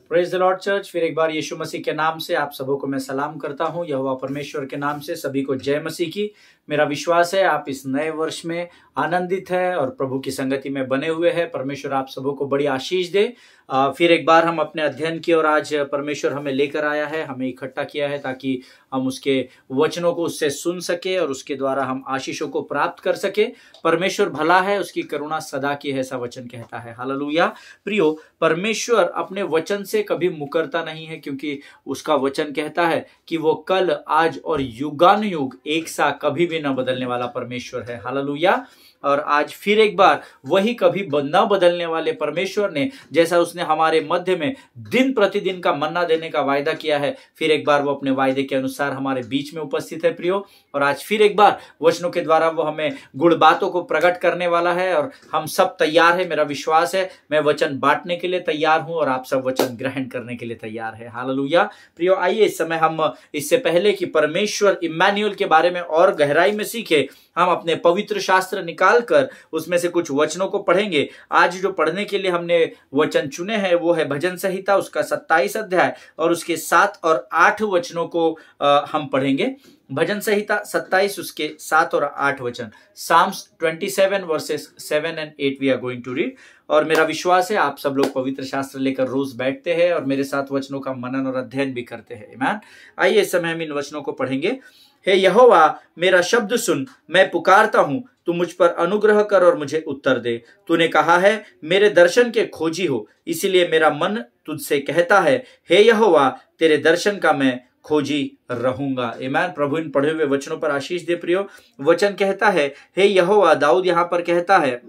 Praise the Lord church. फिर एक बार यीशु मसीह के नाम से आप सबों को मैं सलाम करता हूं। यहोवा परमेश्वर के नाम से सभी को जय मसीह की। मेरा विश्वास है आप इस नए वर्ष में आनंदित है और प्रभु की संगति में बने हुए हैं। परमेश्वर आप सबों को बड़ी आशीष दे। फिर एक बार हम अपने अध्ययन की ओर आज परमेश्वर हमें लेकर आया है, हमें इकट्ठा किया है ताकि हम उसके वचनों को उससे सुन सके और उसके द्वारा हम आशीषों को प्राप्त कर सके। परमेश्वर भला है, उसकी करुणा सदा की है, ऐसा वचन कहता है। हालेलुया। प्रियो, परमेश्वर अपने वचन से कभी मुकरता नहीं है, क्योंकि उसका वचन कहता है कि वो कल, आज और युगानुयुग एक सा कभी भी न बदलने वाला परमेश्वर है। हालेलुया। और आज फिर एक बार वही कभी न बदलने वाले परमेश्वर ने, जैसा उसने हमारे मध्य में दिन प्रतिदिन का मन्ना देने का वायदा किया है, फिर एक बार वो अपने वायदे के अनुसार हमारे बीच में उपस्थित है प्रियो। और आज फिर एक बार वचनों के द्वारा वो हमें गुड़ बातों को प्रकट करने वाला है और हम सब तैयार है। मेरा विश्वास है मैं वचन बांटने के लिए तैयार हूं और आप सब वचन ग्रहण करने के लिए तैयार है। हालेलुया। प्रियो, आइए इस समय हम इससे पहले कि परमेश्वर इम्मानुएल के बारे में और गहराई में सीखे, हम अपने पवित्र शास्त्र निकाल कर उसमें से कुछ वचनों को पढ़ेंगे। आज जो पढ़ने के लिए हमने वचन चुने हैं वो है भजन संहिता, उसका 27 अध्याय और उसके 7 और 8 वचनों को हम पढ़ेंगे। भजन संहिता 27 उसके 7 और 8 वचन। Psalms 27 verses 7 and 8 we are going to read. और मेरा विश्वास है आप सब लोग पवित्र शास्त्र लेकर रोज बैठते हैं और मेरे साथ वचनों का मनन और अध्ययन भी करते हैं। आमीन। आइए इस समय हम इन वचनों को पढ़ेंगे। हे यहोवा, मेरा शब्द सुन, मैं पुकारता हूं, तू मुझ पर अनुग्रह कर और मुझे उत्तर दे। तूने कहा है मेरे दर्शन के खोजी हो, इसीलिए मेरा मन तुझसे कहता है, हे यहोवा, तेरे दर्शन का मैं खोजी रहूंगा। आमीन। प्रभु इन पढ़े हुए वचनों पर आशीष दे प्रियो। वचन कहता है, हे यहोवा, दाऊद यहां पर कहता है,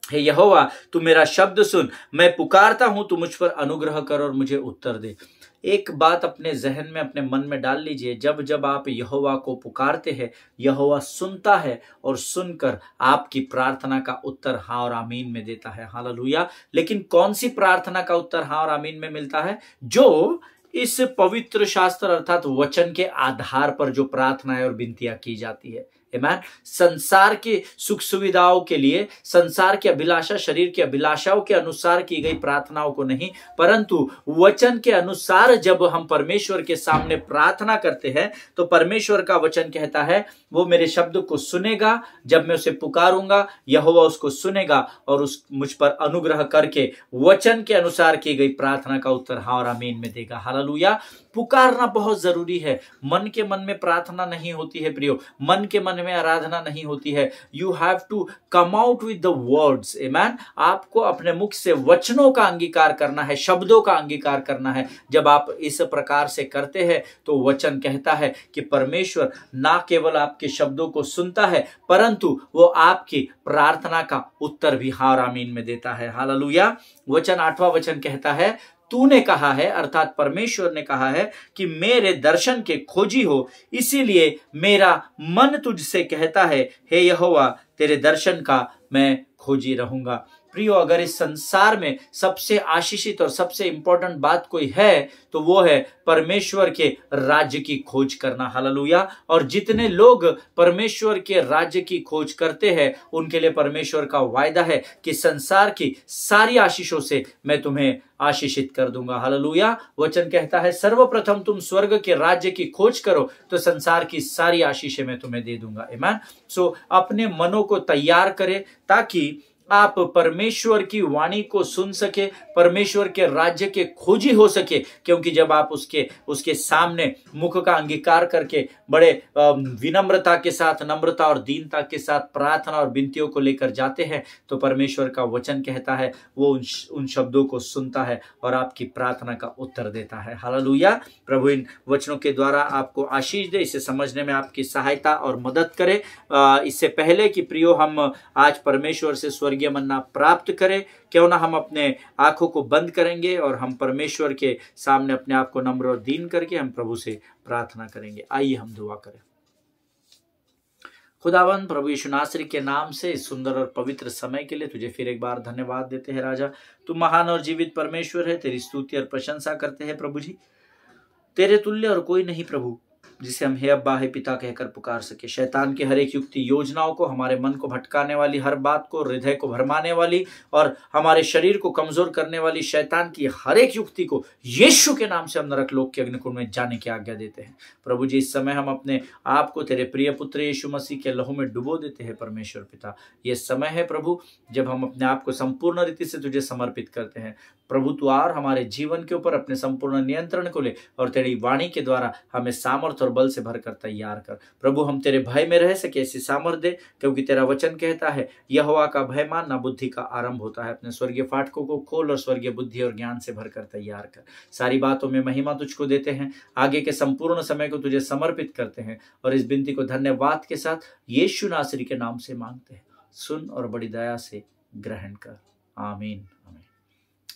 हे यहोवा, तू मेरा शब्द सुन, मैं पुकारता हूं, तू मुझ पर अनुग्रह कर और मुझे उत्तर दे। एक बात अपने जहन में, अपने मन में डाल लीजिए, जब जब आप यहोवा को पुकारते हैं, यहोवा सुनता है और सुनकर आपकी प्रार्थना का उत्तर हाँ और आमीन में देता है। हालेलुया। लेकिन कौन सी प्रार्थना का उत्तर हाँ और आमीन में मिलता है? जो इस पवित्र शास्त्र अर्थात वचन के आधार पर जो प्रार्थनाएं और विनतियां की जाती है। आमीन। संसार के सुख सुविधाओं के लिए, संसार की अभिलाषा, शरीर की अभिलाषाओं के अनुसार की गई प्रार्थनाओं को नहीं, परंतु वचन के अनुसार जब हम परमेश्वर के सामने प्रार्थना करते हैं तो परमेश्वर का वचन कहता है वो मेरे शब्द को सुनेगा। जब मैं उसे पुकारूंगा, यहोवा उसको सुनेगा और उस मुझ पर अनुग्रह करके वचन के अनुसार की गई प्रार्थना का उत्तर हाँ और आमीन में देगा। हालेलुया। पुकारना बहुत जरूरी है। मन के मन में प्रार्थना नहीं होती है प्रियो, मन के मन में आराधना नहीं होती है। You have to come out with the words. आमीन। आपको अपने मुख से वचनों का अंगीकार करना है, शब्दों का अंगीकार करना है। जब आप इस प्रकार से करते हैं तो वचन कहता है कि परमेश्वर ना केवल आपके शब्दों को सुनता है, परंतु वो आपकी प्रार्थना का उत्तर भी हाँ और आमीन में देता है। हालेलुया। वचन 8वां वचन कहता है, तूने कहा है, अर्थात परमेश्वर ने कहा है कि मेरे दर्शन के खोजी हो, इसीलिए मेरा मन तुझसे कहता है, हे यहोवा, तेरे दर्शन का मैं खोजी रहूंगा। प्रियो, अगर इस संसार में सबसे आशीषित और सबसे इंपॉर्टेंट बात कोई है तो वो है परमेश्वर के राज्य की खोज करना। हालेलुया। और जितने लोग परमेश्वर के राज्य की खोज करते हैं उनके लिए परमेश्वर का वायदा है कि संसार की सारी आशीषों से मैं तुम्हें आशीषित कर दूंगा। हालेलुया। वचन कहता है सर्वप्रथम तुम स्वर्ग के राज्य की खोज करो तो संसार की सारी आशीषें मैं तुम्हें दे दूंगा। आमीन। सो अपने मनों को तैयार करें ताकि आप परमेश्वर की वाणी को सुन सके, परमेश्वर के राज्य के खोजी हो सके। क्योंकि जब आप उसके सामने मुख का अंगीकार करके बड़े विनम्रता के साथ, नम्रता और दीनता के साथ प्रार्थना और विनतियों को लेकर जाते हैं तो परमेश्वर का वचन कहता है वो उन शब्दों को सुनता है और आपकी प्रार्थना का उत्तर देता है। हालेलुया। प्रभु इन वचनों के द्वारा आपको आशीष दे, इसे समझने में आपकी सहायता और मदद करे। इससे पहले कि प्रियो हम आज परमेश्वर से स्वर्गीय मन्ना प्राप्त करें, क्यों ना हम अपने आंखों को बंद करेंगे और हम परमेश्वर के सामने अपने आप को नम्र और दीन करके हम प्रभु से प्रार्थना करेंगे। आइए हम दुआ करें। खुदावंद प्रभु यीशु नासरी के नाम से इस सुंदर और पवित्र समय के लिए तुझे फिर एक बार धन्यवाद देते हैं। राजा, तू महान और जीवित परमेश्वर है, तेरी स्तुति और प्रशंसा करते हैं। प्रभु जी, तेरे तुल्य और कोई नहीं प्रभु। जिसे हम हे अब्बा हे पिता कहकर पुकार सके। शैतान की हर एक युक्ति योजनाओं को, हमारे मन को भटकाने वाली हर बात को, हृदय को भरमाने वाली और हमारे शरीर को कमजोर करने वाली शैतान की हर एक युक्ति को यीशु के नाम से हम नरक लोक के अग्निकुंड में जाने की आज्ञा देते हैं। प्रभु जी, इस समय हम अपने आप को तेरे प्रिय पुत्र यीशु मसीह के लहू में डुबो देते हैं। परमेश्वर पिता, ये समय है प्रभु जब हम अपने आप को संपूर्ण रीति से तुझे समर्पित करते हैं। प्रभु तू आर हमारे जीवन के ऊपर अपने संपूर्ण नियंत्रण को ले और तेरी वाणी के द्वारा हमें सामर्थ और बल से भरकर तैयार कर। प्रभु, हम तेरे भय में रह सके ऐसी सामर्थ दे, क्योंकि तेरा वचन कहता है यहोवा का भय मानना बुद्धि का आरंभ होता है। अपने स्वर्गीय फाटकों को खोल और स्वर्गीय बुद्धि और ज्ञान से भरकर तैयार कर। सारी बातों में महिमा तुझको देते हैं, आगे के संपूर्ण समय को तुझे समर्पित करते हैं और इस विनती को धन्यवाद के साथ यीशु नासरी के नाम से मांगते हैं। सुन और बड़ी दया से ग्रहण कर। आमीन।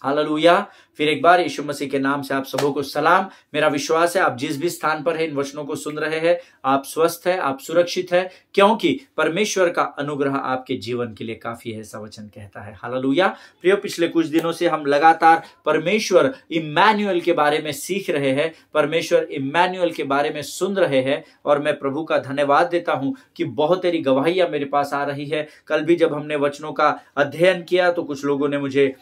हालेलुया। फिर एक बार यीशु मसीह के नाम से आप सबों को सलाम। मेरा विश्वास है आप जिस भी स्थान पर हैं, इन वचनों को सुन रहे हैं, आप स्वस्थ हैं, आप सुरक्षित हैं, क्योंकि परमेश्वर का अनुग्रह आपके जीवन के लिए काफी है, ऐसा वचन कहता है। हालेलुया। प्रियो, पिछले कुछ दिनों से हम लगातार परमेश्वर इम्मानुएल के बारे में सीख रहे हैं, परमेश्वर इम्मानुएल के बारे में सुन रहे हैं और मैं प्रभु का धन्यवाद देता हूं कि बहुत तेरी गवाहियां मेरे पास आ रही है। कल भी जब हमने वचनों का अध्ययन किया तो कुछ लोगों ने मुझे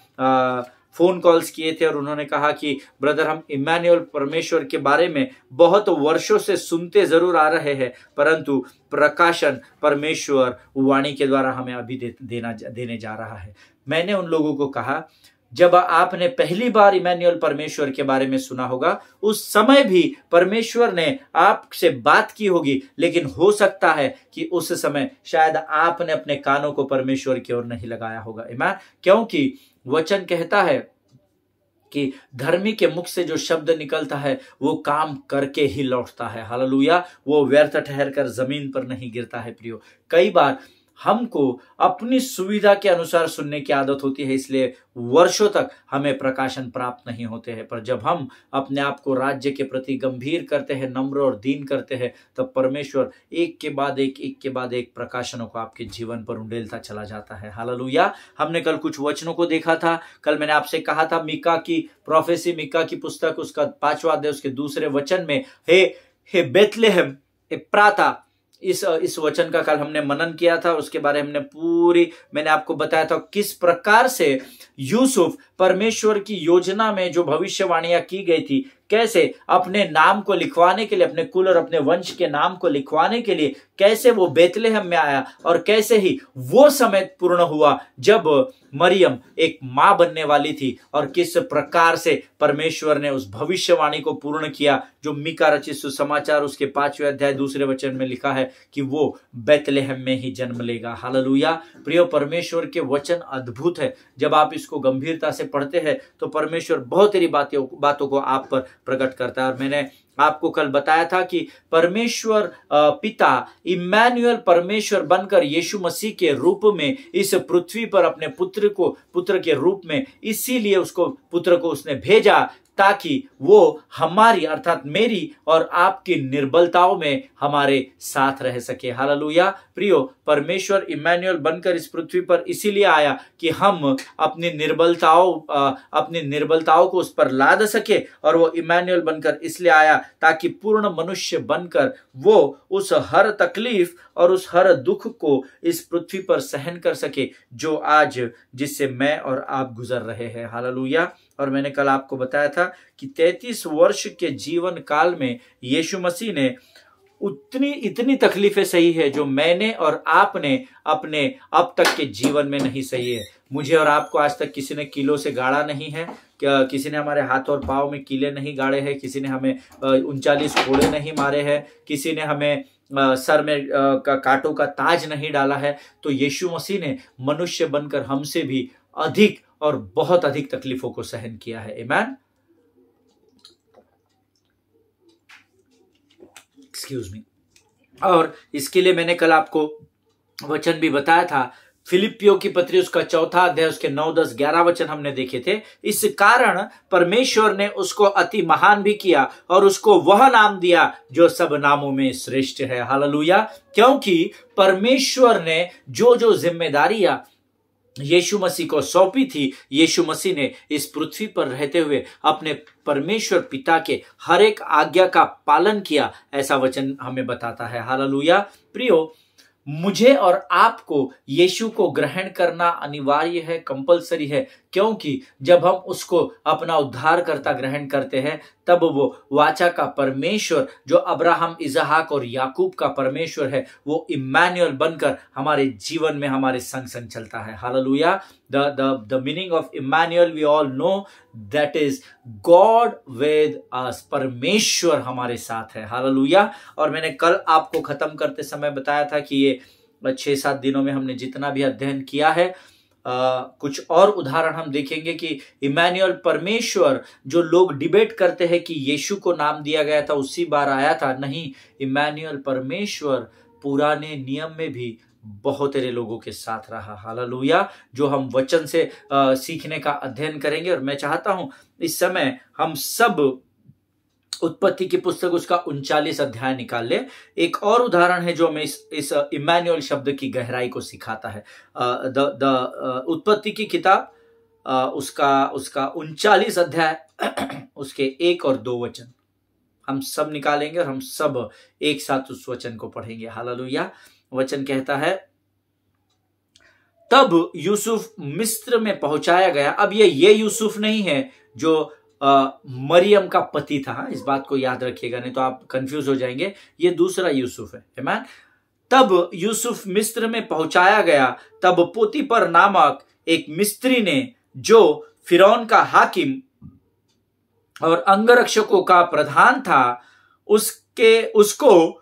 फोन कॉल्स किए थे और उन्होंने कहा कि ब्रदर, हम इम्मानुएल परमेश्वर के बारे में बहुत वर्षों से सुनते जरूर आ रहे हैं, परंतु प्रकाशन परमेश्वर वाणी के द्वारा हमें अभी देने जा रहा है। मैंने उन लोगों को कहा, जब आपने पहली बार इम्मानुएल परमेश्वर के बारे में सुना होगा, उस समय भी परमेश्वर ने आपसे बात की होगी, लेकिन हो सकता है कि उस समय शायद आपने अपने कानों को परमेश्वर की ओर नहीं लगाया होगा। ईमान, क्योंकि वचन कहता है कि धर्मी के मुख से जो शब्द निकलता है वो काम करके ही लौटता है। हालेलुया। वो व्यर्थ ठहर कर जमीन पर नहीं गिरता है। प्रियो, कई बार हमको अपनी सुविधा के अनुसार सुनने की आदत होती है, इसलिए वर्षों तक हमें प्रकाशन प्राप्त नहीं होते हैं। पर जब हम अपने आप को राज्य के प्रति गंभीर करते हैं, नम्र और दीन करते हैं, तब परमेश्वर एक के बाद एक प्रकाशनों को आपके जीवन पर उंडेलता चला जाता है। हालेलुया। हमने कल कुछ वचनों को देखा था। कल मैंने आपसे कहा था मीका की प्रोफेसी, मीका की पुस्तक, उसका 5वां अध्याय उसके 2 वचन में हे बेथलेहम एप्राता, इस वचन का कल हमने मनन किया था। उसके बारे में मैंने आपको बताया था किस प्रकार से यूसुफ परमेश्वर की योजना में जो भविष्यवाणियां की गई थी, कैसे अपने नाम को लिखवाने के लिए, अपने कुल और अपने वंश के नाम को लिखवाने के लिए कैसे वो बेथलेहम में आया और कैसे ही वो समय पूर्ण हुआ जब मरियम एक मां बनने वाली थी, और किस प्रकार से परमेश्वर ने उस भविष्यवाणी को पूर्ण किया जो मीका रचित सुसमाचार उसके 5वें अध्याय 2 वचन में लिखा है कि वो बेथलेहम में ही जन्म लेगा। हालेलुया। प्रियो, परमेश्वर के वचन अद्भुत है। जब आप इसको गंभीरता से पढ़ते हैं तो परमेश्वर बहुत सारी बातों को आप पर प्रकट करता है। और मैंने आपको कल बताया था कि परमेश्वर पिता इम्मानुएल परमेश्वर बनकर यीशु मसीह के रूप में इस पृथ्वी पर अपने पुत्र के रूप में इसीलिए पुत्र को उसने भेजा ताकि वो हमारी अर्थात मेरी और आपकी निर्बलताओं में हमारे साथ रह सके। हालेलुया। प्रियो, परमेश्वर इम्मानुएल बनकर इस पृथ्वी पर इसीलिए आया कि हम अपनी निर्बलताओं को उस पर लाद सके, और वो इम्मानुएल बनकर इसलिए आया ताकि पूर्ण मनुष्य बनकर वो उस हर तकलीफ और उस हर दुख को इस पृथ्वी पर सहन कर सके जो आज जिससे मैं और आप गुजर रहे हैं। हालेलुया। और मैंने कल आपको बताया था कि 33 वर्ष के जीवन काल में यीशु मसीह ने इतनी तकलीफें सही है जो मैंने और आपने अपने अब तक के जीवन में नहीं सही है। मुझे और आपको आज तक किसी ने कीलों से गाड़ा नहीं है, किसी ने हमारे हाथ और पाँव में कीले नहीं गाड़े हैं, किसी ने हमें 39 कोड़े नहीं मारे हैं, किसी ने हमें सर में कांटों का ताज नहीं डाला है। तो यीशु मसीह ने मनुष्य बनकर हमसे भी अधिक और बहुत अधिक तकलीफों को सहन किया है। आमीन। Excuse me. और इसके लिए मैंने कल आपको वचन भी बताया था, फिलिपियों की पत्री उसका 4था अध्याय उसके 9, 10, 11 वचन हमने देखे थे। इस कारण परमेश्वर ने उसको अति महान भी किया और उसको वह नाम दिया जो सब नामों में श्रेष्ठ है। हालेलुया। क्योंकि परमेश्वर ने जो जिम्मेदारियां यीशु मसीह को सौंपी थी, यीशु मसीह ने इस पृथ्वी पर रहते हुए अपने परमेश्वर पिता के हर एक आज्ञा का पालन किया, ऐसा वचन हमें बताता है। हालेलुया। प्रियो, मुझे और आपको यीशु को ग्रहण करना अनिवार्य है, कंपलसरी है, क्योंकि जब हम उसको अपना उद्धारकर्ता ग्रहण करते हैं तब वो वाचा का परमेश्वर जो अब्राहम, इसहाक और याकूब का परमेश्वर है, वो इम्मानुएल बनकर हमारे जीवन में हमारे संग संग चलता है। हालेलुया। The meaning of Emmanuel we all know, that is God with us, परमेश्वर हमारे साथ है। हालेलुया। और मैंने कल आपको खत्म करते समय बताया था कि ये 6-7 दिनों में हमने जितना भी अध्ययन किया है, कुछ और उदाहरण हम देखेंगे कि इम्मानुएल परमेश्वर, जो लोग डिबेट करते हैं कि यीशु को नाम दिया गया था उसी बार आया था, नहीं, इम्मानुएल परमेश्वर पुराने नियम में भी बहुत सारे लोगों के साथ रहा। हालेलुया। जो हम वचन से सीखने का अध्ययन करेंगे। और मैं चाहता हूं इस समय हम सब उत्पत्ति की पुस्तक उसका 39 अध्याय निकाल ले। एक और उदाहरण है जो हमें इस इम्मानुएल शब्द की गहराई को सिखाता है। उत्पत्ति की किताब उसका 39 अध्याय उसके 1 और 2 वचन हम सब निकालेंगे और हम सब एक साथ उस वचन को पढ़ेंगे। हालेलुया। वचन कहता है, तब यूसुफ मिस्र में पहुंचाया गया। अब ये यूसुफ नहीं है जो मरियम का पति था, इस बात को याद रखिएगा, नहीं तो आप कंफ्यूज हो जाएंगे। ये दूसरा यूसुफ है। आमीन। तब यूसुफ मिस्र में पहुंचाया गया, तब पोतीपर नामक एक मिस्त्री ने, जो फिरौन का हाकिम और अंगरक्षकों का प्रधान था, उसको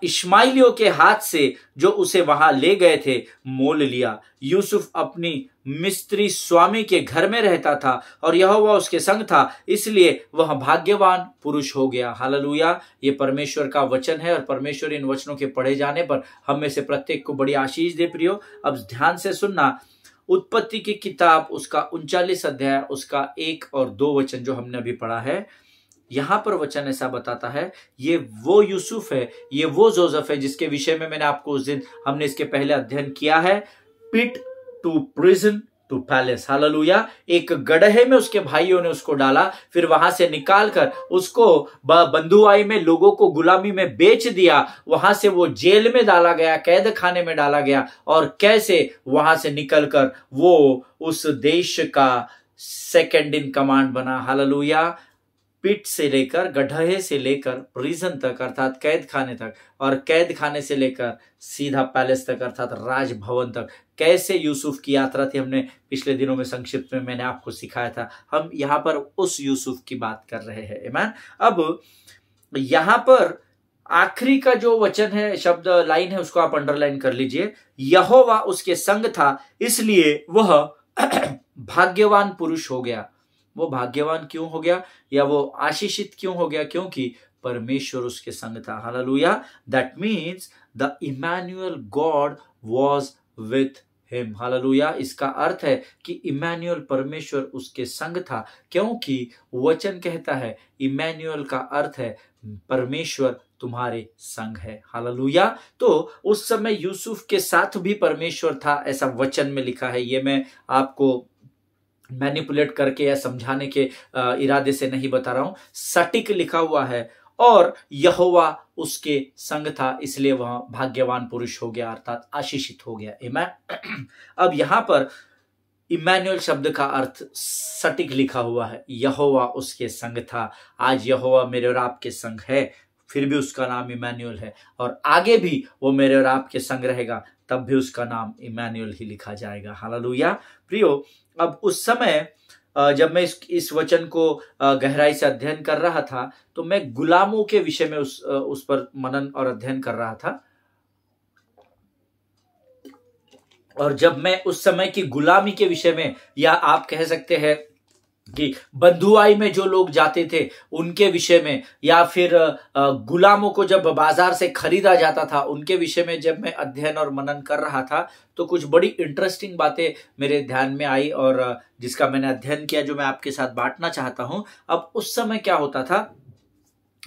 इश्माइलियों के हाथ से जो उसे वहां ले गए थे मोल लिया। यूसुफ अपनी मिस्त्री स्वामी के घर में रहता था और यहोवा उसके संग था, इसलिए वह भाग्यवान पुरुष हो गया। हालेलुया। ये परमेश्वर का वचन है और परमेश्वर इन वचनों के पढ़े जाने पर हम में से प्रत्येक को बड़ी आशीष दे। प्रियो, अब ध्यान से सुनना। उत्पत्ति की किताब उसका 39 अध्याय उसका 1 और 2 वचन जो हमने अभी पढ़ा है, यहां पर वचन ऐसा बताता है, ये वो यूसुफ है, ये वो जोसेफ है जिसके विषय में मैंने आपको उस दिन, हमने इसके पहले अध्ययन किया है। Pit to prison to palace. Hallelujah. एक गड्ढे में उसके भाइयों ने उसको डाला, फिर वहां से निकालकर उसको बंधुआई में लोगों को गुलामी में बेच दिया, वहां से वो जेल में डाला गया, कैद खाने में डाला गया, और कैसे वहां से निकलकर वो उस देश का सेकंड इन कमांड बना। हालेलुया। पिट से लेकर, गड्ढे से लेकर प्रिजन तक अर्थात कैद खाने तक, और कैद खाने से लेकर सीधा पैलेस तक अर्थात राजभवन तक, कैसे यूसुफ की यात्रा थी, हमने पिछले दिनों में संक्षिप्त में मैंने आपको सिखाया था। हम यहां पर उस यूसुफ की बात कर रहे हैं। आमीन। अब यहां पर आखिरी का जो वचन है, शब्द लाइन है, उसको आप अंडरलाइन कर लीजिए। यहोवा उसके संग था, इसलिए वह भाग्यवान पुरुष हो गया। वो भाग्यवान क्यों हो गया या वो आशीषित क्यों हो गया? क्योंकि परमेश्वर उसके संग था। हालेलुया। That means the Emmanuel God was with him. हालेलुया। इसका अर्थ है कि इम्मानुएल परमेश्वर उसके संग था, क्योंकि वचन कहता है इम्मानुएल का अर्थ है परमेश्वर तुम्हारे संग है। हालेलुया। तो उस समय यूसुफ के साथ भी परमेश्वर था, ऐसा वचन में लिखा है। ये मैं आपको मैनिपुलेट करके या समझाने के इरादे से नहीं बता रहा हूं, सटीक लिखा हुआ है। और यहोवा उसके संग था, इसलिए वह भाग्यवान पुरुष हो गया अर्थात आशीषित हो गया। आमीन। अब यहां पर इम्मानुएल शब्द का अर्थ सटीक लिखा हुआ है, यहोवा उसके संग था। आज यहोवा मेरे और आपके संग है, फिर भी उसका नाम इम्मानुएल है, और आगे भी वो मेरे और आपके संग रहेगा, तब भी उसका नाम इम्मानुएल ही लिखा जाएगा। हालेलुया। प्रियो, अब उस समय जब मैं इस वचन को गहराई से अध्ययन कर रहा था, तो मैं गुलामों के विषय में उस पर मनन और अध्ययन कर रहा था। और जब मैं उस समय की गुलामी के विषय में, या आप कह सकते हैं कि बंधुआई में जो लोग जाते थे उनके विषय में, या फिर गुलामों को जब बाजार से खरीदा जाता था उनके विषय में जब मैं अध्ययन और मनन कर रहा था, तो कुछ बड़ी इंटरेस्टिंग बातें मेरे ध्यान में आई और जिसका मैंने अध्ययन किया, जो मैं आपके साथ बांटना चाहता हूं। अब उस समय क्या होता था,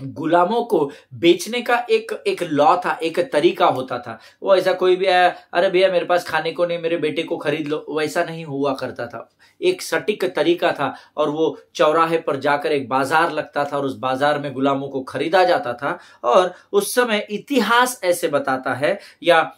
गुलामों को बेचने का एक लॉ था, एक तरीका होता था। वो ऐसा कोई भी आया, अरे भैया मेरे पास खाने को नहीं, मेरे बेटे को खरीद लो, वैसा नहीं हुआ करता था। एक सटीक तरीका था और वो चौराहे पर जाकर एक बाजार लगता था और उस बाजार में गुलामों को खरीदा जाता था। और उस समय इतिहास ऐसे बताता है, या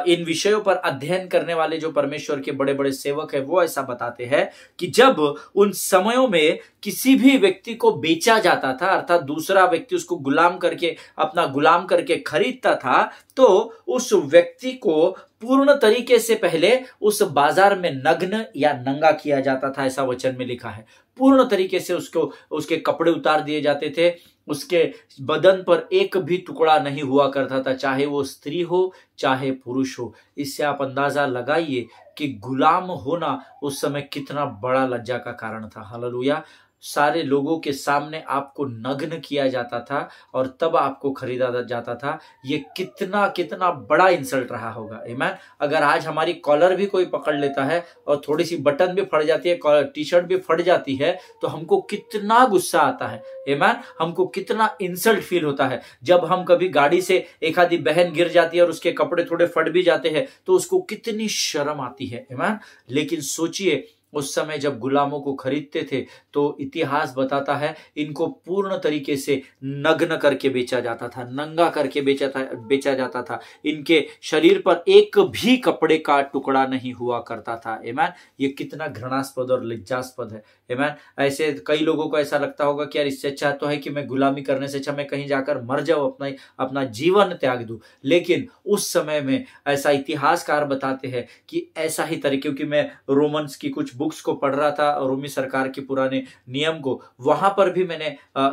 इन विषयों पर अध्ययन करने वाले जो परमेश्वर के बड़े बड़े सेवक हैं वो ऐसा बताते हैं कि जब उन समयों में किसी भी व्यक्ति को बेचा जाता था, अर्थात दूसरा व्यक्ति उसको गुलाम करके, अपना गुलाम करके खरीदता था, तो उस व्यक्ति को पूर्ण तरीके से पहले उस बाजार में नग्न या नंगा किया जाता था। ऐसा वचन में लिखा है। पूर्ण तरीके से उसको, उसके कपड़े उतार दिए जाते थे, उसके बदन पर एक भी टुकड़ा नहीं हुआ करता था, चाहे वो स्त्री हो चाहे पुरुष हो। इससे आप अंदाजा लगाइए कि गुलाम होना उस समय कितना बड़ा लज्जा का कारण था। हालेलुया। सारे लोगों के सामने आपको नग्न किया जाता था और तब आपको खरीदा जाता था। ये कितना कितना बड़ा इंसल्ट रहा होगा। आमीन। अगर आज हमारी कॉलर भी कोई पकड़ लेता है और थोड़ी सी बटन भी फट जाती है, टी शर्ट भी फट जाती है, तो हमको कितना गुस्सा आता है। आमीन। हमको कितना इंसल्ट फील होता है। जब हम कभी गाड़ी से एक आधी बहन गिर जाती है और उसके कपड़े थोड़े फट भी जाते हैं तो उसको कितनी शर्म आती है। आमीन। लेकिन सोचिए, उस समय जब गुलामों को खरीदते थे तो इतिहास बताता है इनको पूर्ण तरीके से नग्न करके बेचा जाता था, नंगा करके बेचा जाता था। इनके शरीर पर एक भी कपड़े का टुकड़ा नहीं हुआ करता था। आमीन। ये कितना घृणास्पद और लज्जास्पद है। आमीन। ऐसे कई लोगों को ऐसा लगता होगा कि यार इससे अच्छा तो है कि मैं गुलामी करने से अच्छा मैं कहीं जाकर मर जाऊं, अपना जीवन त्याग दूं। लेकिन उस समय में ऐसा इतिहासकार बताते हैं कि ऐसा ही तरीके, क्योंकि मैं रोमन्स की कुछ बुक्स को पढ़ रहा था, रोमी सरकार के पुराने नियम को, वहां पर भी मैंने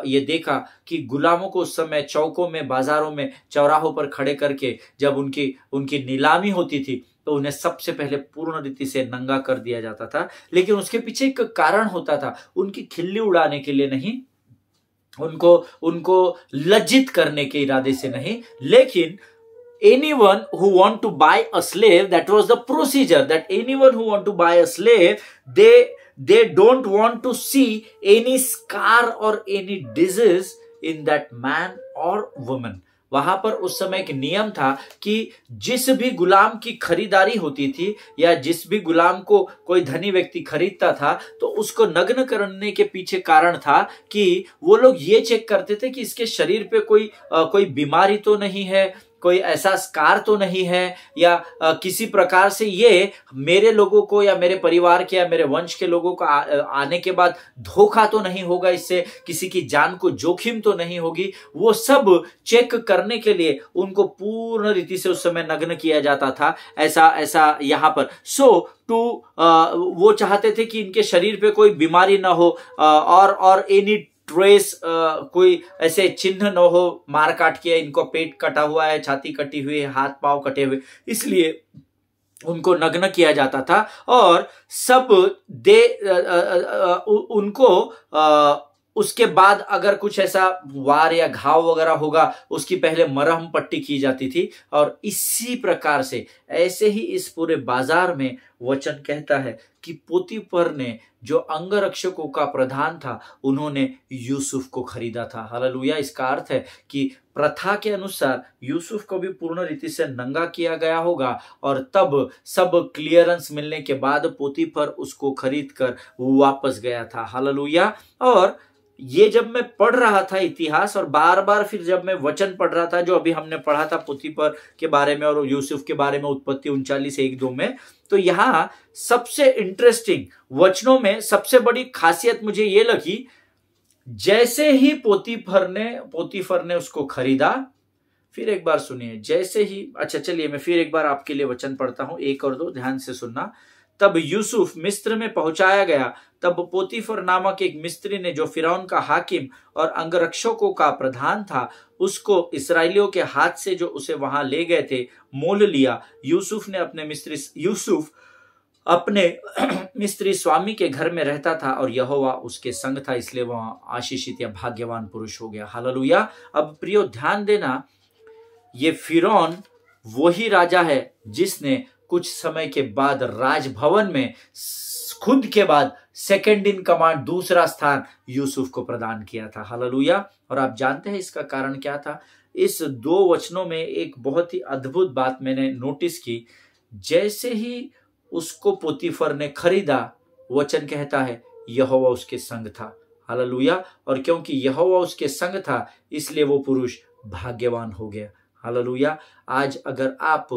ये देखा कि गुलामों को उस समय चौकों में, बाजारों में, चौराहों पर खड़े करके जब उनकी नीलामी होती थी तो उन्हें सबसे पहले पूर्ण रीति से नंगा कर दिया जाता था। लेकिन उसके पीछे एक कारण होता था, उनकी खिल्ली उड़ाने के लिए नहीं, उनको लज्जित करने के इरादे से नहीं, लेकिन anyone who want to buy a slave, that was the procedure, that anyone who want to buy a slave, they don't want to see any scar or any disease in that man or woman. वहां पर उस समय एक नियम था कि जिस भी गुलाम की खरीदारी होती थी या जिस भी गुलाम को कोई धनी व्यक्ति खरीदता था तो उसको नग्न करने के पीछे कारण था कि वो लोग ये चेक करते थे कि इसके शरीर पे कोई बीमारी तो नहीं है, कोई ऐसा स्कार तो नहीं है, या किसी प्रकार से ये मेरे लोगों को या मेरे परिवार के या मेरे वंश के लोगों को आने के बाद धोखा तो नहीं होगा, इससे किसी की जान को जोखिम तो नहीं होगी। वो सब चेक करने के लिए उनको पूर्ण रीति से उस समय नग्न किया जाता था। ऐसा यहाँ पर वो चाहते थे कि इनके शरीर पे कोई बीमारी ना हो और एनी ट्रेस, कोई ऐसे चिन्ह न हो, मार काट किया, इनको पेट कटा हुआ है, छाती कटी हुई है, हाथ पांव कटे हुए, इसलिए उनको नग्न किया जाता था। और सब उनको उसके बाद अगर कुछ ऐसा वार या घाव वगैरह होगा उसकी पहले मरहम पट्टी की जाती थी। और इसी प्रकार से ऐसे ही इस पूरे बाजार में वचन कहता है कि पोतीफर ने, जो अंगरक्षकों का प्रधान था, उन्होंने यूसुफ को खरीदा था। हालेलुया। इसका अर्थ है कि प्रथा के अनुसार यूसुफ को भी पूर्ण रीति से नंगा किया गया होगा और तब सब क्लियरेंस मिलने के बाद पोतीफर उसको खरीद कर वापस गया था। हालेलुया। और ये जब मैं पढ़ रहा था इतिहास और बार बार फिर जब मैं वचन पढ़ रहा था जो अभी हमने पढ़ा था पोतीफर के बारे में और यूसुफ के बारे में, उत्पत्ति 39:1-2 में, तो यहाँ सबसे इंटरेस्टिंग वचनों में सबसे बड़ी खासियत मुझे ये लगी, जैसे ही पोतीफर ने उसको खरीदा, फिर एक बार सुनिए, जैसे ही, अच्छा चलिए मैं फिर एक बार आपके लिए वचन पढ़ता हूं, 1 और 2 ध्यान से सुनना। तब यूसुफ मिस्र में पहुंचाया गया, तब पोतीफर नामक एक मिस्त्री ने, जो फिरौन का हाकिम और अंगरक्षकों का प्रधान था, उसको इस्राएलियों के हाथ से जो उसे वहां ले गए थे मोल लिया। यूसुफ अपने मिस्त्री स्वामी के घर में रहता था और यहोवा उसके संग था, इसलिए वह आशीषित या भाग्यवान पुरुष हो गया। हालेलुया। अब प्रियो ध्यान देना, ये फिरौन वही राजा है जिसने कुछ समय के बाद राजभवन में खुद के बाद सेकंड इन कमांड, दूसरा स्थान यूसुफ को प्रदान किया था। हालेलुया। और आप जानते हैं इसका कारण क्या था? इस 2 वचनों में एक बहुत ही अद्भुत बात मैंने नोटिस की। जैसे ही उसको पोतीफर ने खरीदा, वचन कहता है यहोवा उसके संग था। हालेलुया। और क्योंकि यहोवा उसके संग था, इसलिए वो पुरुष भाग्यवान हो गया। हालेलुया। आज अगर आप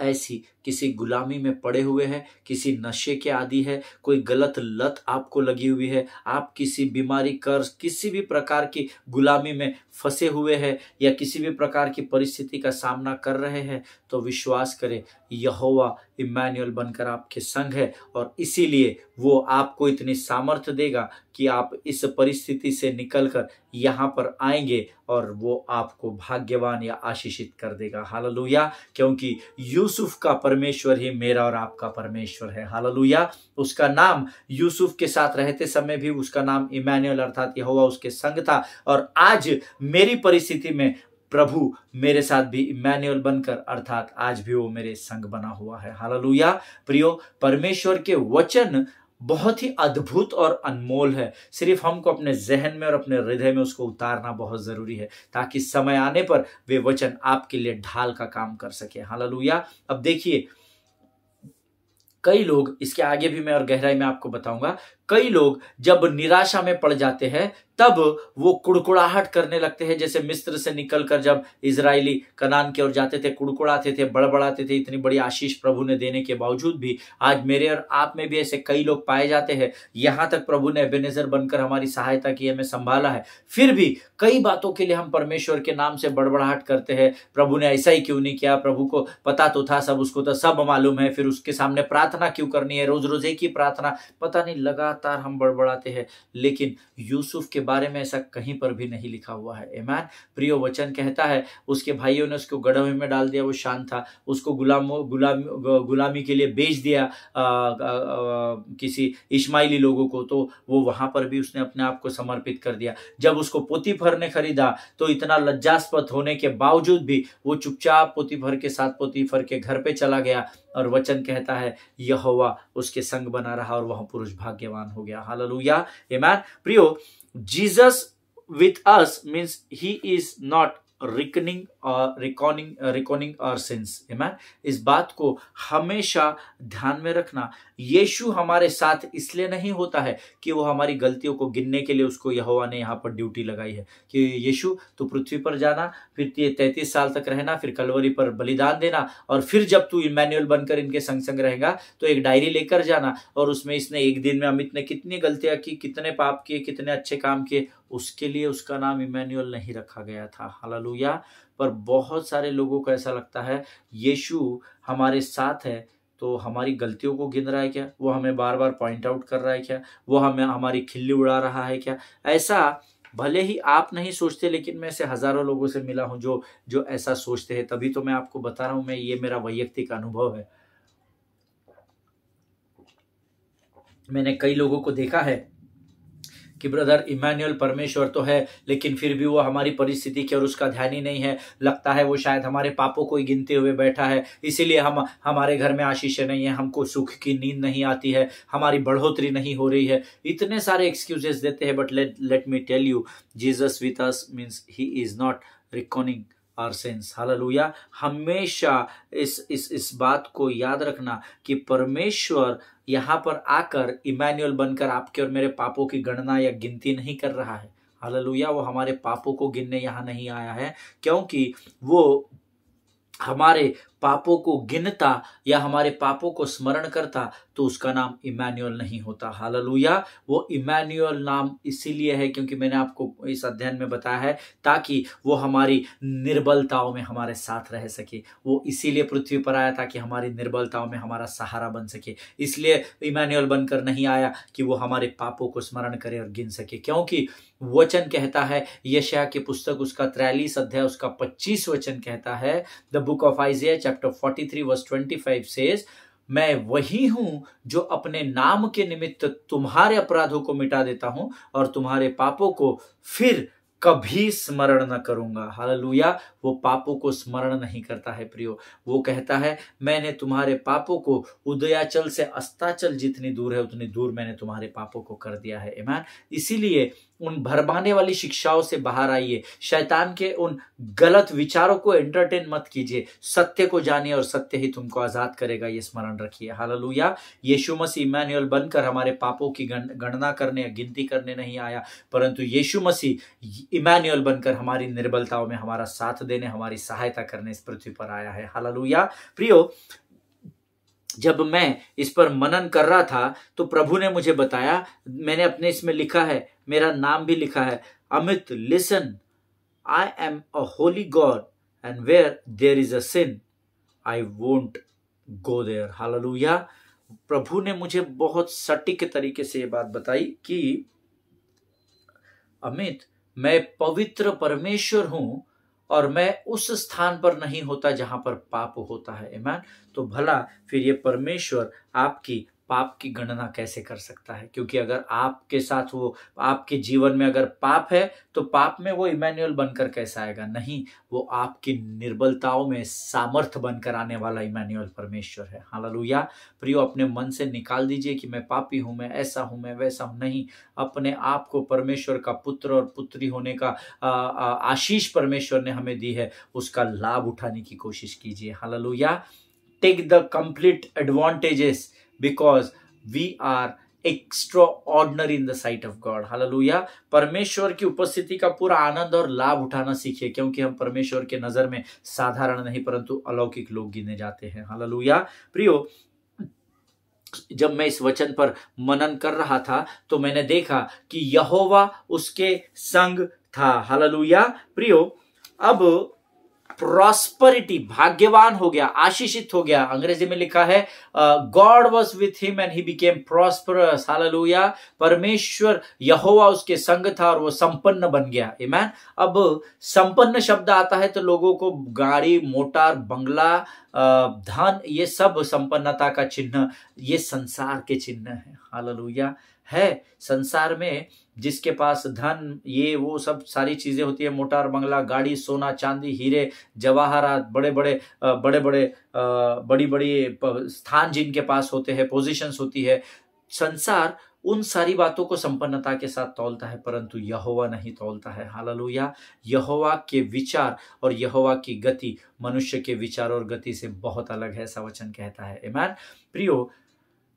ऐसी किसी गुलामी में पड़े हुए हैं, किसी नशे के आदी है, कोई गलत लत आपको लगी हुई है, आप किसी बीमारी, कर्ज, किसी भी प्रकार की गुलामी में फंसे हुए हैं या किसी भी प्रकार की परिस्थिति का सामना कर रहे हैं, तो विश्वास करें यहोवा इम्मानुएल बनकर आपके संग है और इसीलिए वो आपको इतनी सामर्थ्य देगा कि आप इस परिस्थिति से निकलकर यहाँ पर आएंगे और वो आपको भाग्यवान या आशीषित कर देगा। हालेलुया। क्योंकि यूसुफ का परमेश्वर ही मेरा और आपका परमेश्वर है। हालेलुया। उसका नाम यूसुफ के साथ रहते समय भी उसका नाम इम्मानुएल अर्थात यहोवा उसके संग था, और आज मेरी परिस्थिति में प्रभु मेरे साथ भी इम्मानुएल बनकर अर्थात आज भी वो मेरे संग बना हुआ है। हालेलुया। प्रियो, परमेश्वर के वचन बहुत ही अद्भुत और अनमोल है। सिर्फ हमको अपने जहन में और अपने हृदय में उसको उतारना बहुत जरूरी है, ताकि समय आने पर वे वचन आपके लिए ढाल का काम कर सके। हालेलुया। अब देखिए, कई लोग, इसके आगे भी मैं और गहराई में आपको बताऊंगा, कई लोग जब निराशा में पड़ जाते हैं तब वो कुड़कुड़ाहट करने लगते हैं। जैसे मिस्र से निकलकर जब इजरायली कनान की ओर जाते थे, कुड़कुड़ाते थे, बड़बड़ाते थे। इतनी बड़ी आशीष प्रभु ने देने के बावजूद भी आज मेरे और आप में भी ऐसे कई लोग पाए जाते हैं। यहाँ तक प्रभु ने एबेनेजर बनकर हमारी सहायता की, हमें संभाला है। फिर भी कई बातों के लिए हम परमेश्वर के नाम से बड़बड़ाहट करते हैं। प्रभु ने ऐसा ही क्यों नहीं किया, प्रभु को पता तो था सब, उसको तो सब मालूम है, फिर उसके सामने प्रार्थना क्यों करनी है, रोज रोज एक ही प्रार्थना, पता नहीं, लगातार हम बड़बड़ाते हैं। लेकिन यूसुफ के बारे में ऐसा कहीं पर भी नहीं लिखा हुआ है। आमीन। प्रियो, वचन कहता है उसके भाइयों ने उसको गड़हे में डाल दिया, वो शांत था, उसको गुलामी के लिए बेच दिया किसी इश्माइली लोगों को, तो वो वहां पर भी उसने अपने आप को समर्पित कर दिया। जब उसको पोतीफर ने खरीदा तो इतना लज्जास्पद होने के बावजूद भी वो चुपचाप पोतीफर के साथ पोतीफर के घर पे चला गया, और वचन कहता है यहोवा उसके संग बना रहा और वह पुरुष भाग्यवान हो गया। हालेलुया। आमीन। प्रियो, Jesus with us means he is not reckoning our sins. Amen. इस बात को हमेशा ध्यान में रखना। यीशु हमारे साथ इसलिए नहीं होता है कि वो हमारी गलतियों को गिनने के लिए उसको यहोवा ने यहाँ पर ड्यूटी लगाई है कि यीशु तू पृथ्वी पर जाना, फिर 33 साल तक रहना, फिर कलवरी पर बलिदान देना, और फिर जब तू इम्मानुएल बनकर इनके संग संग रहेगा तो एक डायरी लेकर जाना, और उसमें इसने एक दिन में अमित ने कितनी गलतियां की, कितने पाप किए, कितने अच्छे काम किए, उसके लिए उसका नाम इम्मानुएल नहीं रखा गया था। हालेलुया। पर बहुत सारे लोगों को ऐसा लगता है यीशु हमारे साथ है तो हमारी गलतियों को गिन रहा है क्या, वो हमें बार बार पॉइंट आउट कर रहा है क्या, वो हमें हमारी खिल्ली उड़ा रहा है क्या। ऐसा भले ही आप नहीं सोचते, लेकिन मैं ऐसे हजारों लोगों से मिला हूं जो ऐसा सोचते हैं। तभी तो मैं आपको बता रहा हूं, मैं, ये मेरा वैयक्तिक अनुभव है। मैंने कई लोगों को देखा है कि ब्रदर इम्मानुएल परमेश्वर तो है, लेकिन फिर भी वो हमारी परिस्थिति की और उसका ध्यान ही नहीं है। लगता है वो शायद हमारे पापों को ही गिनते हुए बैठा है, इसीलिए हमारे घर में आशीष नहीं है, हमको सुख की नींद नहीं आती है, हमारी बढ़ोतरी नहीं हो रही है। इतने सारे एक्सक्यूजेस देते हैं। But let me tell you, Jesus with us means he is not recording our sins. हालेलुया। हमेशा इस बात को याद रखना कि परमेश्वर यहाँ पर आकर इम्मानुएल बनकर आपके और मेरे पापों की गणना या गिनती नहीं कर रहा है। हालेलुया। वो हमारे पापों को गिनने यहाँ नहीं आया है, क्योंकि वो हमारे पापों को गिनता या हमारे पापों को स्मरण करता तो उसका नाम इम्मानुएल नहीं होता। हालेलुया। वो इम्मानुएल नाम इसीलिए है क्योंकि मैंने आपको इस अध्ययन में बताया है, ताकि वो हमारी निर्बलताओं में हमारे साथ रह सके। वो इसीलिए पृथ्वी पर आया था कि हमारी निर्बलताओं में हमारा सहारा बन सके। इसलिए इम्मानुएल बनकर नहीं आया कि वो हमारे पापों को स्मरण करे और गिन सके, क्योंकि वचन कहता है, यशायाह की पुस्तक उसका 43 अध्याय उसका 25 वचन कहता है, the book of Isaiah chapter 43 verse 25 says, मैं वही हूं जो अपने नाम के निमित्त तुम्हारे अपराधों को मिटा देता हूं और तुम्हारे पापों को फिर कभी स्मरण न करूंगा। हालेलुया। वो पापों को स्मरण नहीं करता है प्रियो। वो कहता है मैंने तुम्हारे पापों को उदयाचल से अस्ताचल जितनी दूर है उतनी दूर मैंने तुम्हारे पापों को कर दिया है। आमीन। इसीलिए उन भरमाने वाली शिक्षाओं से बाहर आइए, शैतान के उन गलत विचारों को एंटरटेन मत कीजिए, सत्य को जानिए और सत्य ही तुमको आजाद करेगा, ये स्मरण रखिए। हालेलुया। यीशु मसीह इम्मानुएल बनकर हमारे पापों की गणना करने या गिनती करने नहीं आया, परंतु यीशु मसीह इम्मानुएल बनकर हमारी निर्बलताओं में हमारा साथ देने, हमारी सहायता करने इस पृथ्वी पर आया है। हालेलुया। प्रियो, जब मैं इस पर मनन कर रहा था तो प्रभु ने मुझे बताया, मैंने अपने इसमें लिखा है, मेरा नाम भी लिखा है, Amit listen, I am a holy god and where there is a sin I won't go there. Hallelujah. प्रभु ने मुझे बहुत सटीक तरीके से ये बात बताई कि अमित, मैं पवित्र परमेश्वर हूं और मैं उस स्थान पर नहीं होता जहां पर पाप होता है। आमीन। तो भला फिर ये परमेश्वर आपकी पाप की गणना कैसे कर सकता है? क्योंकि अगर आपके साथ वो, आपके जीवन में अगर पाप है तो पाप में वो इम्मानुएल बनकर कैसा आएगा? नहीं, वो आपकी निर्बलताओं में सामर्थ बनकर आने वाला इम्मानुएल परमेश्वर है। हालेलुया। प्रियो, अपने मन से निकाल दीजिए कि मैं पापी हूं, मैं ऐसा हूं, मैं वैसा हूं। नहीं, अपने आप को परमेश्वर का पुत्र और पुत्री होने का आशीष परमेश्वर ने हमें दी है, उसका लाभ उठाने की कोशिश कीजिए। हालेलुया। Take the complete advantages because we are extraordinary in the sight of God. हालेलुया। परमेश्वर की उपस्थिति का पूरा आनंद और लाभ उठाना सीखिए, क्योंकि हम परमेश्वर के नजर में साधारण नहीं परंतु अलौकिक लोग गिने जाते हैं। हालेलुया। प्रियो, जब मैं इस वचन पर मनन कर रहा था तो मैंने देखा कि यहोवा उसके संग था। हालेलुया। प्रियो, अब प्रॉस्पेरिटी, भाग्यवान हो गया, आशीषित हो गया। अंग्रेजी में लिखा है God was with him and he became prosperous. Hallelujah. परमेश्वर यहोवा उसके संग था और वो संपन्न बन गया। आमीन। अब संपन्न शब्द आता है तो लोगों को गाड़ी, मोटर, बंगला, धन, ये सब संपन्नता का चिन्ह, ये संसार के चिन्ह है। हालेलुया। है संसार में जिसके पास धन, ये वो सब सारी चीजें होती है, मोटर, बंगला, गाड़ी, सोना, चांदी, हीरे जवाहरात, बड़े बड़े बड़ी बड़ी स्थान जिनके पास होते हैं, पोजीशंस होती है, संसार उन सारी बातों को संपन्नता के साथ तौलता है, परंतु यहोवा नहीं तौलता है। हालेलुया। यहोवा के विचार और यहोवा की गति मनुष्य के विचार और गति से बहुत अलग है, ऐसा वचन कहता है। आमीन। प्रियो,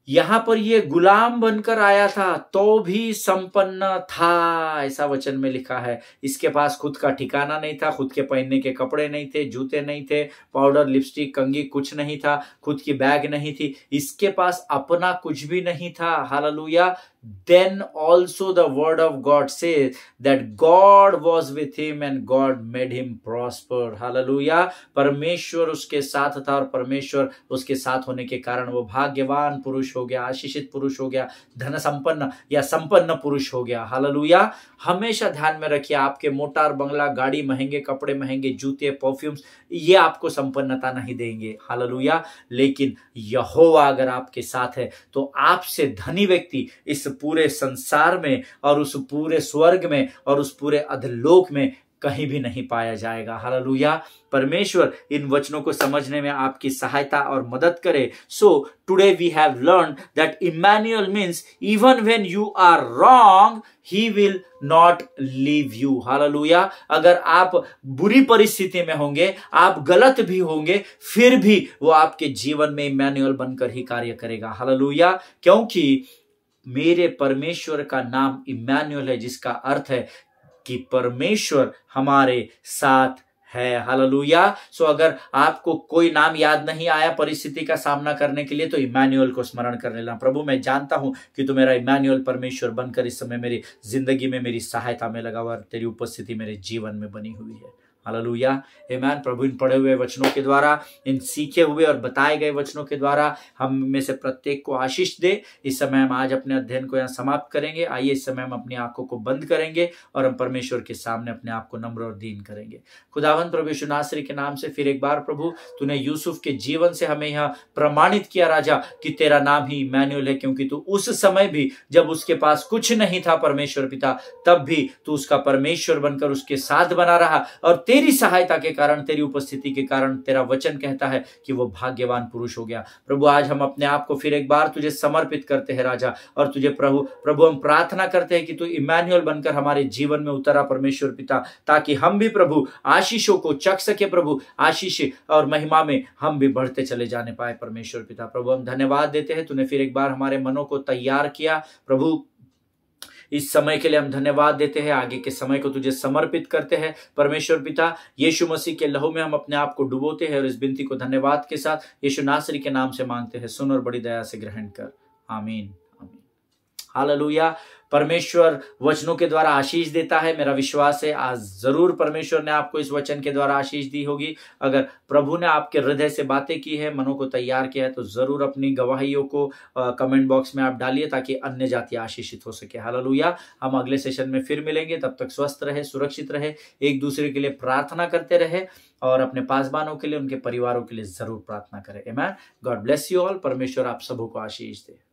यहां पर ये गुलाम बनकर आया था तो भी संपन्न था, ऐसा वचन में लिखा है। इसके पास खुद का ठिकाना नहीं था, खुद के पहनने के कपड़े नहीं थे, जूते नहीं थे, पाउडर, लिपस्टिक, कंघी कुछ नहीं था, खुद की बैग नहीं थी, इसके पास अपना कुछ भी नहीं था। Hallelujah. Then also the word of God says that God was with him and God made him prosper. Hallelujah. परमेश्वर उसके साथ था और परमेश्वर उसके साथ होने के कारण वो भाग्यवान पुरुष हो गया, आशीषित पुरुष हो गया, धन संपन्न या संपन्न पुरुष हो गया। हालेलुया। हमेशा ध्यान में रखिए, आपके मोटर, बंगला, गाड़ी, महंगे कपड़े, महंगे जूते, परफ्यूम्स, ये आपको संपन्नता नहीं देंगे। हालेलुया। लेकिन यहोवा अगर आपके साथ है तो आपसे धनी व्यक्ति इस पूरे संसार में और उस पूरे स्वर्ग में और उस पूरे अधोलोक में कहीं भी नहीं पाया जाएगा। हालेलुया। परमेश्वर इन वचनों को समझने में आपकी सहायता और मदद करे। So today we have learn that Emmanuel means even when you are wrong he will not leave you. हालेलुया। अगर आप बुरी परिस्थिति में होंगे, आप गलत भी होंगे, फिर भी वो आपके जीवन में इम्मानुएल बनकर ही कार्य करेगा। हालेलुया। क्योंकि मेरे परमेश्वर का नाम इम्मानुएल है, जिसका अर्थ है कि परमेश्वर हमारे साथ है। हालेलुया। सो अगर आपको कोई नाम याद नहीं आया परिस्थिति का सामना करने के लिए तो इम्मानुएल को स्मरण कर लेना। प्रभु, मैं जानता हूं कि तू मेरा इम्मानुएल परमेश्वर बनकर इस समय मेरी जिंदगी में मेरी सहायता में लगा हुआ, तेरी उपस्थिति मेरे जीवन में बनी हुई है। हालेलुया, आमीन। प्रभु इन पढ़े हुए वचनों के द्वारा, इन सीखे हुए और बताए गए वचनों के द्वारा हम में से प्रत्येक को आशीष दे। इस समय हम आज अपने अध्ययन को यहाँ समाप्त करेंगे। आइए इस समय हम अपनी आंखों को बंद करेंगे और हम परमेश्वर के सामने अपने आप को नम्र और दीन करेंगे। खुदावंद प्रभु यीशु नासरी के नाम से फिर एक बार प्रभु, तूने यूसुफ के जीवन से हमें यहाँ प्रमाणित किया राजा कि तेरा नाम ही इम्मानुएल है, क्योंकि तू उस समय भी जब उसके पास कुछ नहीं था परमेश्वर पिता, तब भी तू उसका परमेश्वर बनकर उसके साथ बना रहा और तेरी सहायता के कारण, तेरी उपस्थिति के कारण तेरा वचन कहता है कि वो भाग्यवान पुरुष हो गया। प्रभु आज हम अपने आप को फिर एक बार तुझे समर्पित करते हैं राजा, और तुझे प्रभु हम प्रार्थना करते हैं कि तू इम्मानुएल बनकर हमारे जीवन में उतरा परमेश्वर पिता, ताकि हम भी प्रभु आशीषों को चख सके। प्रभु आशीष और महिमा में हम भी बढ़ते चले जाने पाए परमेश्वर पिता। प्रभु हम धन्यवाद देते हैं, तूने फिर एक बार हमारे मनों को तैयार किया। प्रभु इस समय के लिए हम धन्यवाद देते हैं, आगे के समय को तुझे समर्पित करते हैं परमेश्वर पिता। यीशु मसीह के लहू में हम अपने आप को डुबोते हैं और इस विनती को धन्यवाद के साथ यीशु नासरी के नाम से मांगते हैं। सुन और बड़ी दया से ग्रहण कर, आमीन आमीन। हालेलुया। परमेश्वर वचनों के द्वारा आशीष देता है। मेरा विश्वास है आज जरूर परमेश्वर ने आपको इस वचन के द्वारा आशीष दी होगी। अगर प्रभु ने आपके हृदय से बातें की है, मनों को तैयार किया है, तो जरूर अपनी गवाहियों को कमेंट बॉक्स में आप डालिए, ताकि अन्य जाति आशीषित हो सके। हालेलुया। हम अगले सेशन में फिर मिलेंगे, तब तक स्वस्थ रहे, सुरक्षित रहे, एक दूसरे के लिए प्रार्थना करते रहे और अपने पासबानों के लिए, उनके परिवारों के लिए जरूर प्रार्थना करें। आमीन। God bless you all. परमेश्वर आप सबों को आशीष दे।